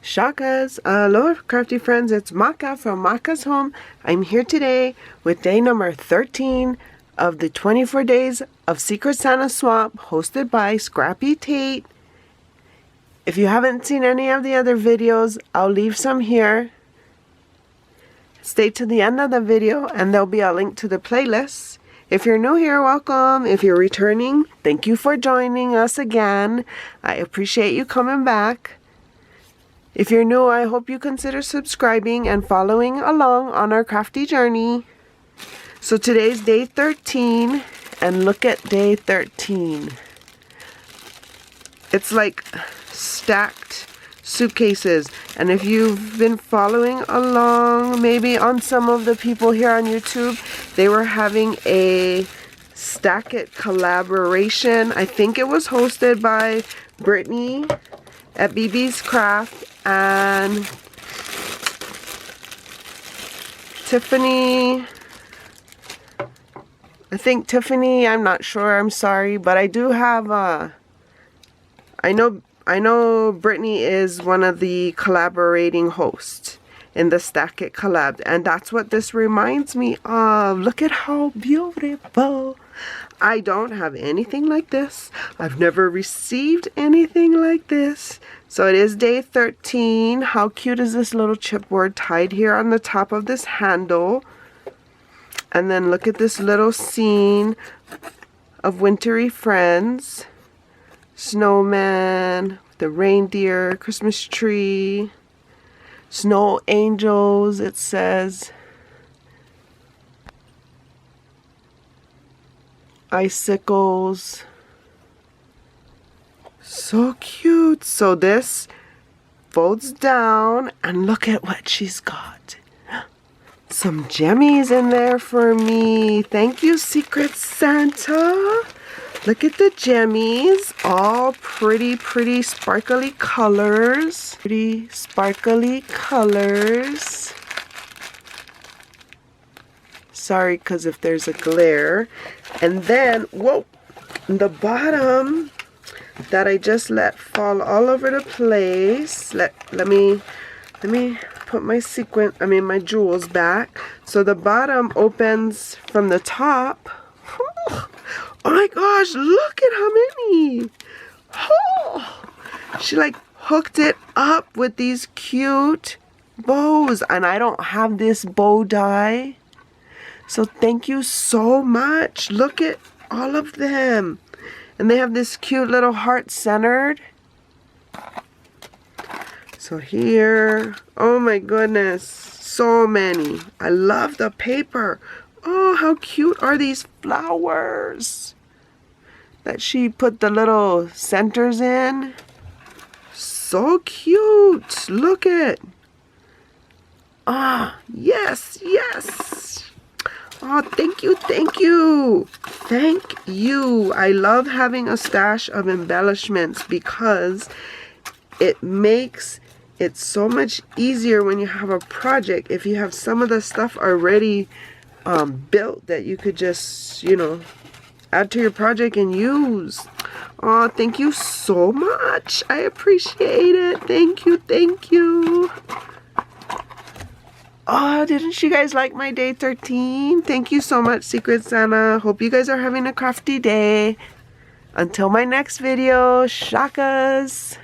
Shakas, aloha crafty friends, it's Maka from Makaz Home. I'm here today with day number 13 of the 24 days of Secret Santa Swap hosted by Scrappy Tate. If you haven't seen any of the other videos, I'll leave some here. Stay to the end of the video and there'll be a link to the playlist. If you're new here, welcome. If you're returning, thank you for joining us again. I appreciate you coming back. If you're new, I hope you consider subscribing and following along on our crafty journey. So today's day 13, and look at day 13. It's like stacked suitcases, and if you've been following along, maybe on some of the people here on YouTube, they were having a Stack It collaboration. I think it was hosted by Brittany at BB's Craft and Tiffany. I think Tiffany, I'm not sure, I'm sorry, but I do have I know Brittany is one of the collaborating hosts in the Stack It collab, and that's what this reminds me of. Look at how beautiful. I don't have anything like this. I've never received anything like this. So it is day 13. How cute is this little chipboard tied here on the top of this handle? And then look at this little scene of wintry friends. Snowman, the reindeer, Christmas tree, snow angels, it says. Icicles. So cute. So this folds down and look at what she's got. Some jemmies in there for me. Thank you, Secret Santa. Look at the jemmies. All pretty sparkly colors. Pretty sparkly colors. Sorry, because if there's a glare. And then, whoa, the bottom that I just let fall all over the place. Let me put my my jewels back. So the bottom opens from the top. Oh my gosh, look at how many. Oh, she like hooked it up with these cute bows, and I don't have this bow die. So thank you so much. Look at all of them. And they have this cute little heart centered. So here, oh my goodness, so many. I love the paper. Oh, how cute are these flowers that she put the little centers in. So cute. Look at. Ah, yes, yes. Oh, thank you, thank you. Thank you. I love having a stash of embellishments because it makes it so much easier when you have a project. If you have some of the stuff already built that you could just, add to your project and use. Oh, thank you so much. I appreciate it. Thank you, thank you. Oh, didn't you guys like my day 13? Thank you so much, Secret Santa. Hope you guys are having a crafty day. Until my next video, shakas.